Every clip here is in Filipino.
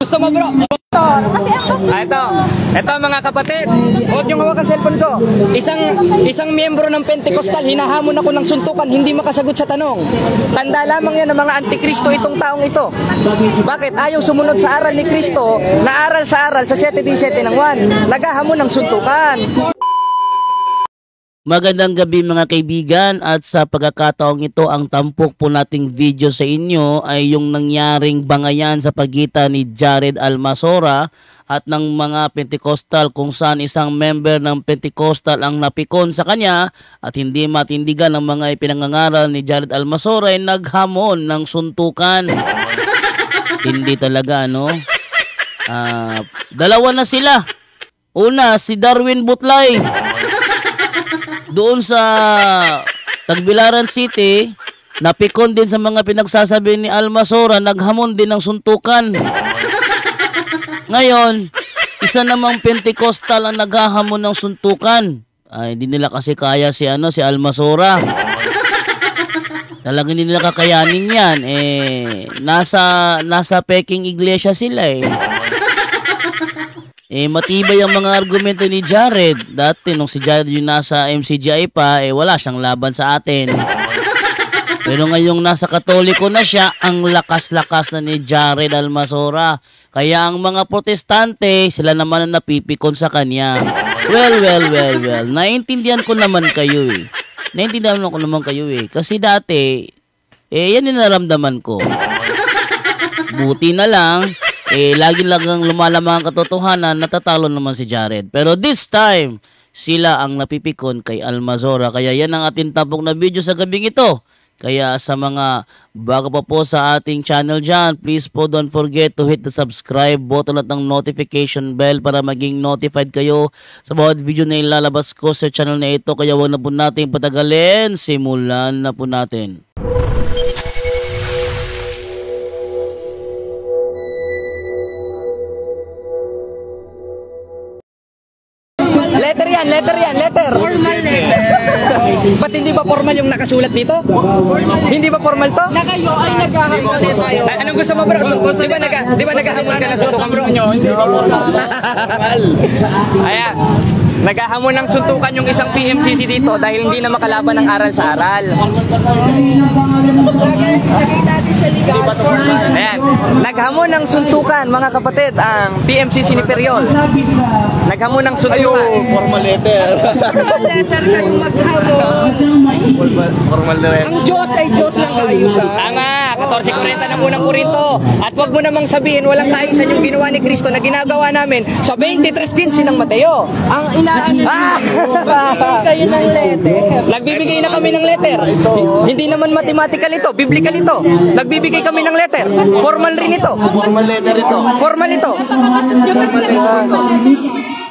Gusto mo bro? Kasi ang bastos Ito mga kapatid, huwag niyong hawakan cellphone ko. Isang miyembro ng Pentecostal, hinahamon ako ng suntukan, hindi makasagot sa tanong. Tanda lamang yan ng mga antikristo itong taong ito. Bakit? Ayaw sumunod sa aral ni Kristo, na aral sa 7:17 ng 1. Naghahamon ng suntukan. Magandang gabi mga kaibigan, at sa pagkakataong ito ang tampok po nating video sa inyo ay yung nangyaring bangayan sa pagitan ni Jared Almasora at ng mga Pentecostal, kung saan isang member ng Pentecostal ang napikon sa kanya at hindi matindigan ng mga ipinangangaral ni Jared Almasora ay naghamon ng suntukan. Hindi talaga, no? Dalawa na sila. Una, si Darwin Butlay doon sa Tagbilaran City, napikon din sa mga pinagsasabi ni Almasora, naghamon din ng suntukan. Ngayon, isa namang Pentecostal ang naghahamon ng suntukan. Ay, hindi nila kasi kaya si Almasora. Talagang hindi nila kakayanin yan. Nasa peking iglesia sila matibay ang mga argumento ni Jared. Dati nung si Jared yung nasa MCGI pa, wala siyang laban sa atin. Pero ngayong nasa Katoliko na siya, ang lakas-lakas na ni Jared Almasora. Kaya ang mga protestante, sila naman ang napipikon sa kanya. Well. Naintindihan ko naman kayo Kasi dati, yan yung naramdaman ko. Buti na lang, lagi lang lumalamang ang katotohanan, natatalo naman si Jared. Pero this time, sila ang napipikon kay Almasora. Kaya yan ang ating tampok na video sa gabing ito. Kaya sa mga bago pa po sa ating channel dyan, please po don't forget to hit the subscribe button at ang notification bell para maging notified kayo sa bawat video na ilalabas ko sa channel na ito. Kaya huwag na po natin patagalin, simulan na po natin. Letter yan. Formal letter. Ba't hindi ba formal yung nakasulat dito? Hindi ba formal to? na kayo ay naghahamon kasi tayo. Anong gusto mo bro? Di ba naghahamon ka na suntukan bro? Hindi ba formal? Ayan. Naghahamon ng suntukan yung isang PMCC dito dahil hindi na makalaban ng aral sa aral. Lagay natin sa legal formal. Ayan. Naghamon ng suntukan mga kapatid ang PMCC ni Periol. Naghamon ng suntukan. Formal letter. Formal letter kayong maghamon. Formal letter. Ang Diyos ay Diyos ng kaayusan. Tama, 14:40 ng unang Korinto. At wag mo namang sabihin walang kaayusan yung ginawa ni Kristo na ginagawa namin sa 23:15 ng Mateo. Ang kayo ng letter. Nagbibigay na kami ng letter. Hindi naman mathematical ito, biblical ito. Nagbibigay kami ng letter. Formal rin ito. Formal letter ito. Formal ito.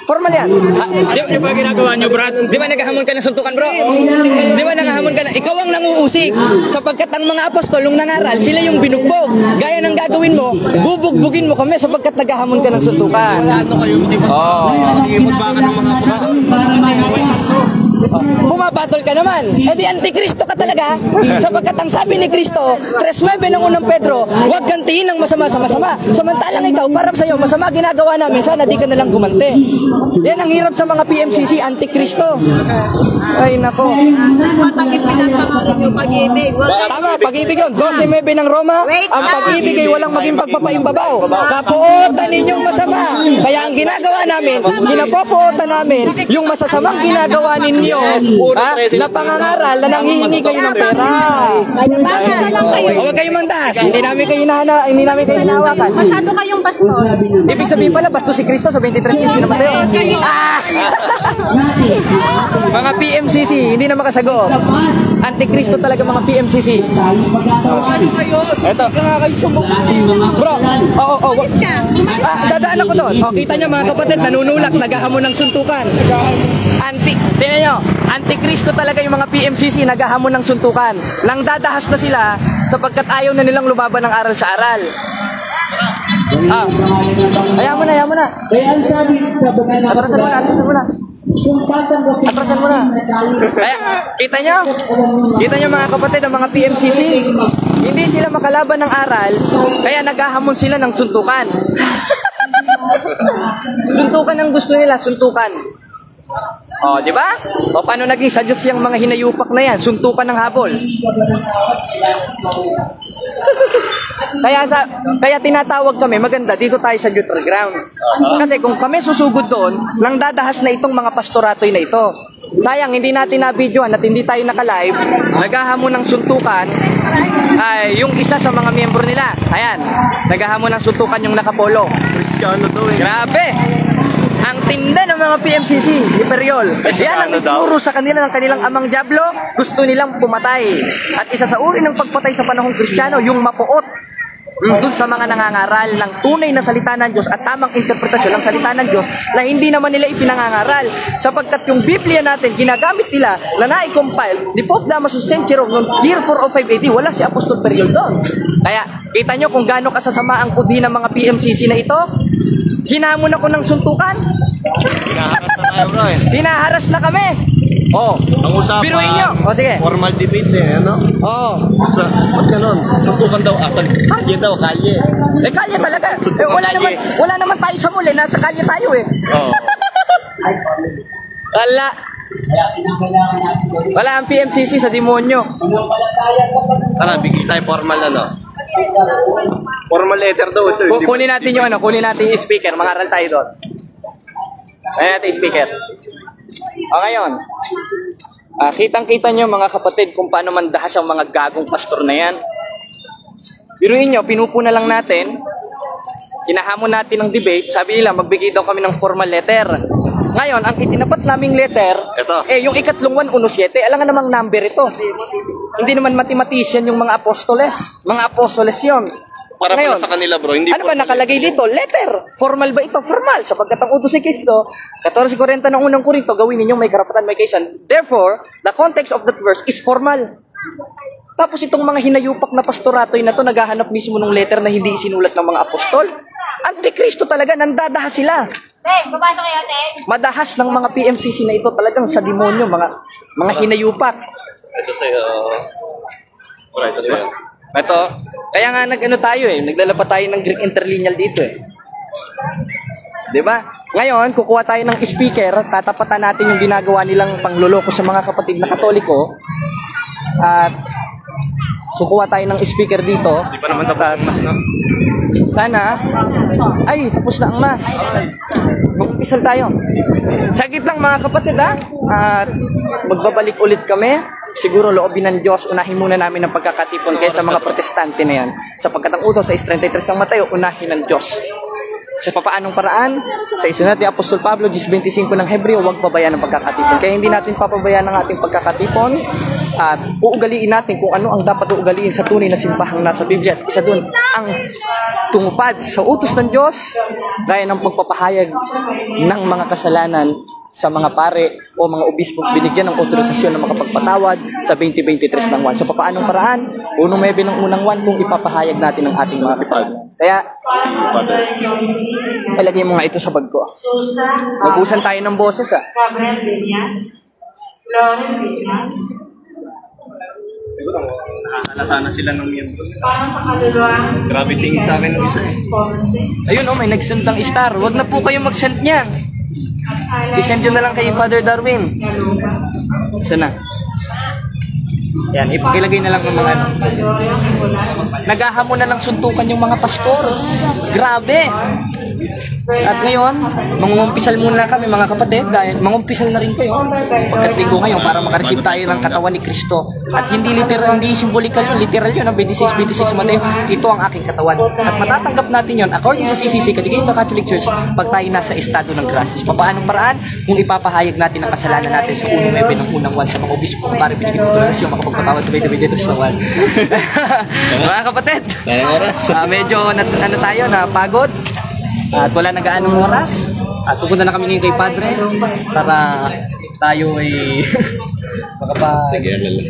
Formal yan. Di ba ginagawa nyo, Brad? Di ba naghahamon ka ng suntukan, bro? Di ba naghahamon ka na? Ikaw ang nanguusik. Sapagkat ang mga apostol, nung nangaral, sila yung binugbog. Gaya ng gagawin mo, bubugbugin mo kami sapagkat naghahamon ka ng suntukan. Ano kayo? Sige, magbakan ng mga apostol. Pumabatol ka naman. Di antikristo ka talaga. Sapagkat ang sabi ni Kristo, 3:9 ng unang Pedro, huwag gantiin ng masama sa masama. Samantalang ikaw, para sa iyo, masama ginagawa namin, sana di ka nalang gumante. Yan ang hirap sa mga PMCC, antikristo. Ay nako. Bakit pinapangalan yung pag-ibig? Tama, pag-ibig yun. 12:9 ng Roma, ang pag-ibig ay walang maging pagpapaimbabaw. Kapuotan ninyong masama. Kaya ang ginagawa namin, ginapopuotan namin yung masasamang ginagawa ninyo. Na pangangaral na nanghihingi kayo ng pera. Huwag kayong mandas. Hindi namin kayo hinahawakan. Masyado kayong bastos. Ibig sabihin pala, bastos si Kristo sa 23:15 na Mateo. Mga PMCC, hindi na makasagot. Antikristo talaga mga PMCC. Ito. Bro, dadaan ako doon. Kita nyo mga kapatid, nanunulak, naghahamon ng suntukan. Tingnan nyo, antikristo talaga yung mga PMCC, naghahamon ng suntukan. Nang dadahas na sila sapagkat ayaw na nilang lumaban ng aral sa aral. Ah, ayaw mo na. Kaya ang sabi sa banal na Atrasan mo na. kung tatanggapin Atrasan mo na. Kaya, kita nyo mga kapatid, ang mga PMCC, hindi sila makalaban ng aral, kaya naghahamon sila ng suntukan. Suntukan ang gusto nila, suntukan. O, di ba? O, paano naging sa Diyos yung mga hinayupak na yan? Suntukan ng habol. Kaya tinatawag kami, maganda, dito tayo sa neutral ground. Kasi kung kami susugod doon, nang dadahas na itong mga pastoratoy na ito. Sayang, hindi natin na-videoan at hindi tayo naka-live. Naghahamon ng suntukan ay yung isa sa mga miyembro nila. Ayan, naghahamon ng suntukan yung nakapolo. Cristiano daw eh. Grabe! Ang tinda ng mga PMCC, ni Periol. Yan ang ituro sa kanila ng kanilang amang Diablo, gusto nilang pumatay. At isa sa uri ng pagpatay sa panahong Kristiyano, yung mapuot doon sa mga nangangaral ng tunay na salita ng Diyos at tamang interpretasyon ng salita ng Diyos na hindi naman nila ipinangangaral. Sapagkat yung Biblia natin, ginagamit nila na na-compile ni Pope Damasus Centurion noong year 405 AD, wala si Apostol Periol doon. Kaya, kita nyo kung gaano kasasama ang kudi ng mga PMCC na ito. Hinamon ako ng suntukan. Hinaharap na tayo bro eh. Hinaharas na kami. Oh, Ang usapan, biruin nyo. O sige. formal debate eh, ano? Oh. Ba't ganun? Tuntukan daw, kalye daw, kalye. Eh, kalye talaga. Eh, wala naman tayo sa muli. Nasa kalye tayo eh. Oo. Wala ang PMCC sa demonyo. Tara, bigay tayo formal ano. Formal letter daw ito. Hindi Kunin natin yung kunin natin yung speaker. Mangaral tayo doon. Ayan natin yung speaker. O ngayon, kitang-kita nyo mga kapatid kung paano mandahas ang mga gagong pastor na yan. Biruin nyo, pinupuna lang natin, hinahamon natin ng debate, sabi nila magbigay daw kami ng formal letter. Ngayon, ang itinapat naming letter, Ito. yung ikatlong 117, alam nga namang number ito. Hindi naman mathematician yung mga apostoles. Mga apostoles yun. Para pala Ngayon, sa kanila bro, hindi ano ba nakalagay dito? Letter. Formal ba ito? Formal. Sapagkat ang utos ni Kristo, 14:40 ng unang Korinto, gawin ninyong may karapatan, may kaysan. Therefore, the context of that verse is formal. Tapos itong mga hinayupak na pastoratoy na to, naghahanap mismo ng letter na hindi isinulat ng mga apostol. Antikristo talaga, nandadahas sila. Hey, papasok kayo, te. Madahas ng mga PMCC na ito talagang sa demonyo, mga hinayupak. Ito sa'yo. Alright, ito sa'yo. Ito, kaya nga tayo nagdala pa tayo ng Greek interlineal dito eh. 'Di ba? Ngayon, kukuha tayo ng speaker, tatapatan natin yung ginagawa nilang pangluloko sa mga kapatid na Katoliko. At kukuha tayo ng speaker dito. Di pa naman tapos ang mas, no? Sana, ay, tapos na ang mas. Mag-umpisal tayo. Saglit lang mga kapatid ha. At magbabalik ulit kami. Siguro loobin ng Diyos, unahin muna namin ang pagkakatipon kaysa mga protestante na yan. Sapagkat ang utos sa 33 ng Mateo, unahin ng Diyos. Sa papaanong paraan, sa isunod ni Apostol Pablo, 10:25 ng Hebreo, huwag pabayaan ang pagkakatipon. Kaya hindi natin papabayaan ang ating pagkakatipon at uugaliin natin kung ano ang dapat uugaliin sa tunay na simbahang nasa Biblia. At isa dun, ang tumupad sa utos ng Diyos, gaya ng pagpapahayag ng mga kasalanan sa mga pare o mga obispo binigyan ng otorisasyon na makapagpatawad sa 2023 ng 1. So papaanong paraan? Unong maybe ng unang 1 kung ipapahayag natin ang ating mga kasalanan. Kaya, ilagay mo nga ito sa bag ko. Mabusan tayo ng boses Gabriel Villas, Lauren Villas, Siguro, nakakalata na sila ng miyembro. para sa kaluluwa, Grabe tingin sa akin ng isa eh. Ponce, Ayun may nagsend ng star. Huwag na po kayo mag-send niyan. I-send nyo na lang kay Father Darwin. Galuba, Sana. Yan, ipakilagay na lang ng mga Gloria Mulas, naghahamon na ng suntukan yung mga pastor. Grabe. At ngayon, mangungumpisal muna kami mga kapatid dahil mangumpisal na rin kayo sapagkat linggo ngayon para makareceive tayo ng katawan ni Kristo. At hindi literal, hindi symbolical yun, literal yun, 26 Mateo, ito ang aking katawan. At matatanggap natin yun according sa CCC, Catechism of the Catholic Church, pag tayo nasa estado ng gracia. Papaanong paraan? Kung ipapahayag natin ang kasalanan natin sa unang webe ng unang 1 sa mga obispo kung para binigyan ko yung makapagpatawad sa 2023 na 1. Mga kapatid, medyo tayo na pagod. At wala nagaanong oras. At pupunta na kami ngayon kay Padre para tayo ay Sige, lala.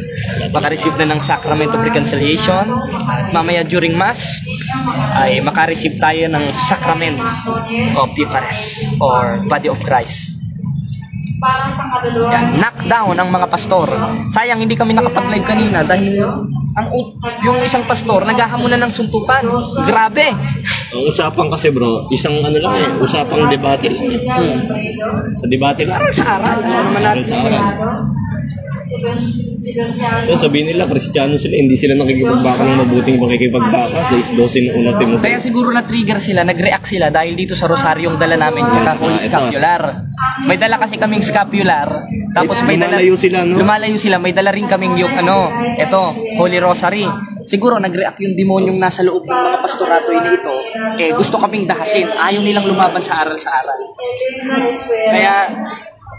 makareceive na ng Sacrament of Reconciliation. At mamaya during Mass ay makareceive tayo ng Sacrament of Eucharist or Body of Christ. Para sa kaluluwa. Yan, knockdown ang mga pastor. Sayang hindi kami nakapag-live kanina dahil yung isang pastor naghahamon na ng suntukan. Grabe. Ang usapan kasi bro, isang ano lang eh, usapang debate lang. Sa debate lang. Aral sa aral. Ano naman natin? Sa aral. Yan, sabihin nila, Kristiyano sila, hindi sila nakikipagbaka ng mabuting pakikipagbaka sa 12 na una Timoteo. Kaya siguro na-trigger sila, nag-react sila dahil dito sa rosaryong dala namin tsaka Holy Scapular. May dala kasi kaming scapular, tapos may dala... Lumalayo sila, no? Lumalayo sila, may dala rin kaming yung Holy Rosary. Siguro nag-react yung demonyong nasa loob ng mga pastorato ini ito, gusto kaming dahasin, ayaw nilang lumaban sa aral. Kaya...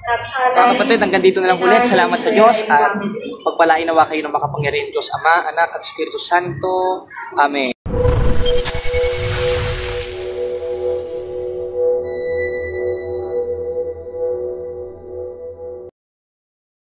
Mga kapatid, hanggang dito na lang ulit. Salamat sa Diyos at pagpalain nawa kayo ng makapangyarihan Diyos Ama, Anak at Espiritu Santo. Amen.